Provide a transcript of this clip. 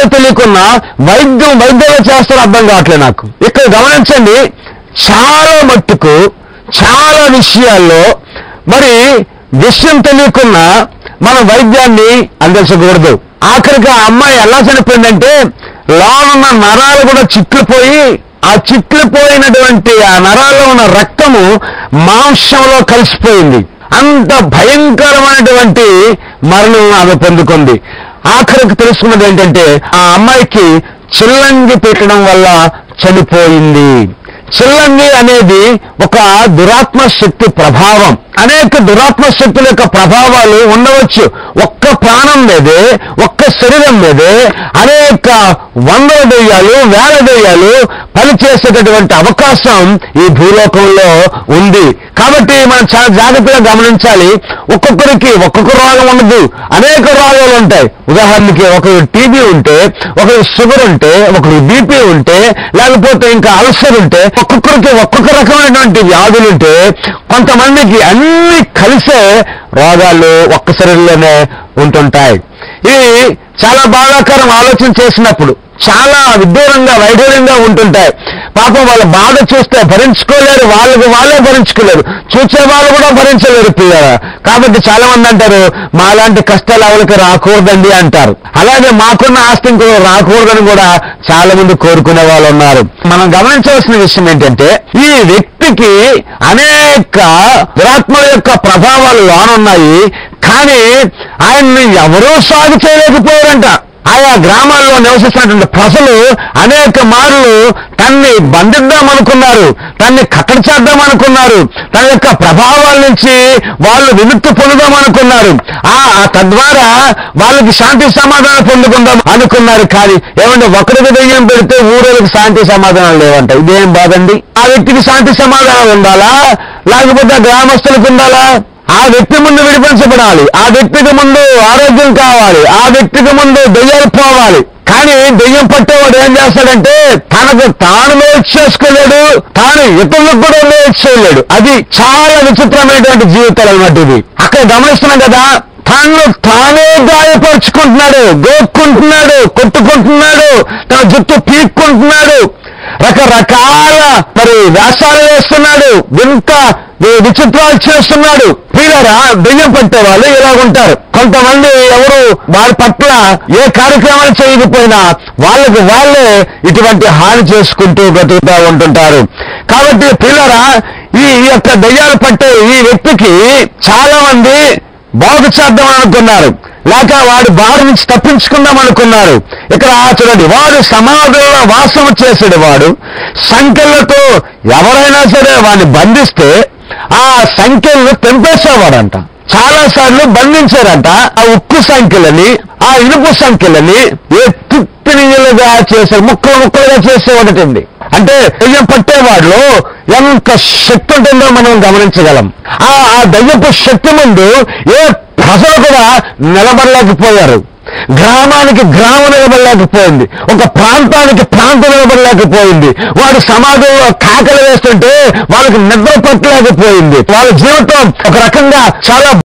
చేయాలో తెలియకున్నా వైద్యం చేస్తారో అర్థం కావట్లేదు నాకు. ఇక్కడ గమనించండి, చాలా మట్టుకు చాలా విషయాల్లో మరి విషయం తెలియకున్నా మనం వైద్యాన్ని అందించకూడదు. ఆఖరికి ఆ అమ్మాయి ఎలా చనిపోయిందంటే లోనున్న నరాలు కూడా చిట్లిపోయి, ఆ చిట్లిపోయినటువంటి ఆ నరాల్లో ఉన్న రక్తము మాంసంలో కలిసిపోయింది. అంత భయంకరమైనటువంటి మరణం ఆమె పొందుకుంది. ఆఖరికి తెలుసుకున్నది ఏంటంటే ఆ అమ్మాయికి చిల్లంగి పెట్టడం వల్ల చనిపోయింది. చిల్లంగి అనేది ఒక దురాత్మ శక్తి ప్రభావం. అనేక దురాత్మ శక్తుల యొక్క ప్రభావాలు ఉండవచ్చు. ఒక్క ప్రాణం మీదే, ఒక్క శరీరం మీదే అనేక వందల దెయ్యాలు, వేల దెయ్యాలు పనిచేసేటటువంటి అవకాశం ఈ భూలోకంలో ఉంది. కాబట్టి మనం చాలా జాగ్రత్తగా గమనించాలి. ఒక్కొక్కరికి ఒక్కొక్క రోగం ఉండదు, అనేక రోగాలు ఉంటాయి. ఉదాహరణకి ఒకరు టీబీ ఉంటే, ఒకరు షుగర్ ఉంటే, ఒకరు బీపీ ఉంటే, లేకపోతే ఇంకా అల్సర్ ఉంటే, ఒక్కొక్కరికి ఒక్కొక్క రకమైనటువంటి వ్యాధులు ఉంటే, కొంతమందికి అన్ని కలిసే రోగాలు ఒక్క శరీరంలోనే ఉంటుంటాయి. ఇవి చాలా బాధాకరం ఆలోచన చేసినప్పుడు. చాలా విదూరంగా వైడూర్యంగా ఉంటుంటాయి. పాపం వాళ్ళ బాధ చూస్తే భరించుకోలేరు, వాళ్ళే భరించుకోలేరు, చూసే వాళ్ళు కూడా భరించలేరు పిల్లలు. కాబట్టి చాలా మంది అంటారు, మాలాంటి కష్టాలు ఎవరికి రాకూడదండి అంటారు. అలాగే మాకున్న ఆస్తి ఇంకో రాకూడదని కూడా చాలా మంది కోరుకునే వాళ్ళు ఉన్నారు. మనం గమనించవలసిన విషయం ఏంటంటే ఈ వ్యక్తికి అనేక దురాత్మల యొక్క ప్రభావాలు లోనున్నాయి. కానీ ఆయన్ని ఎవరూ సాగు చేయలేకపోయారంట. ఆయా గ్రామాల్లో నివసిస్తున్నటువంటి ప్రజలు అనేక మార్లు తన్ని బంధిద్దామనుకున్నారు, తన్ని కట్టడి చేద్దామనుకున్నారు, తన యొక్క ప్రభావాల నుంచి వాళ్ళు విముక్తి పొందుదామనుకున్నారు. తద్వారా వాళ్ళకి శాంతి సమాధానం పొందుకుందాం అనుకున్నారు. కానీ ఏమంటే ఒకరికి దెయ్యం పెడితే ఊరోళ్ళకి శాంతి సమాధానం లేవంట. ఇదేం బాధండి? ఆ వ్యక్తికి శాంతి సమాధానం ఉండాలా, లేకపోతే గ్రామస్తులకు ఉండాలా? ఆ వ్యక్తి ముందు విడిపించబడాలి, ఆ వ్యక్తికి ముందు ఆరోగ్యం కావాలి, ఆ వ్యక్తికి ముందు దెయ్యాలు పోవాలి. కానీ దెయ్యం పట్టేవాడు ఏం చేస్తాడంటే తనకు తాను మేలు చేసుకోలేడు, తాను ఇతరులకు కూడా మేలు చేయలేడు. అది చాలా విచిత్రమైనటువంటి జీవితాలు అన్నమాట. ఇది అక్కడ గమనిస్తున్నాం కదా, తను తానే గాయపరుచుకుంటున్నాడు, గోక్కుంటున్నాడు, కొట్టుకుంటున్నాడు, తన జుట్టు పీక్కుంటున్నాడు, రకరకాల మరి వేషాలు వేస్తున్నాడు, వింత విచిత్రాలు చేస్తున్నాడు. వీళ్ళరా దెయ్యం పట్టే వాళ్ళు ఇలాగుంటారు. కొంతమంది ఎవరు వారి పట్ల ఏ కార్యక్రమాలు చేయకపోయినా వాళ్ళకి వాళ్ళే ఇటువంటి హాని చేసుకుంటూ బ్రతుకుతూ ఉంటుంటారు. కాబట్టి పిల్లరా ఈ యొక్క దెయ్యాలు పట్టే ఈ వ్యక్తికి చాలా మంది బాగు చేద్దాం అనుకున్నారు, లేక వాడి బారి నుంచి తప్పించుకుందాం అనుకున్నారు. ఇక్కడ చూడండి, వాడు సమాధుల్లో వాసం చేసాడు. వాడు సంఖ్యలతో ఎవరైనా సరే వాడిని బంధిస్తే ఆ సంఖ్యలను తెంపేసేవాడంట. చాలా సార్లు బంధించారంట. ఆ ఉక్కు సంఖ్యలని, ఆ ఇనుపు సంఖ్యలని తిప్పినిలుగా చేశారు, ముక్కలుగా చేసేవాడటండి. అంటే దెయ్యం పట్టేవాడిలో ఎంత శక్తి ఉంటుందో మనం గమనించగలం. ఆ దెయ్యపు శక్తి ముందు ఏ ప్రజలు కూడా నిలబడలేకపోయారు. గ్రామానికి గ్రామం నిలబడలేకపోయింది, ఒక ప్రాంతానికి ప్రాంతం నిలబడలేకపోయింది. వాడు సమాజంలో కాకలు వేస్తుంటే వాళ్ళకి నిద్ర పట్టలేకపోయింది. వాళ్ళ జీవితం ఒక రకంగా చాలా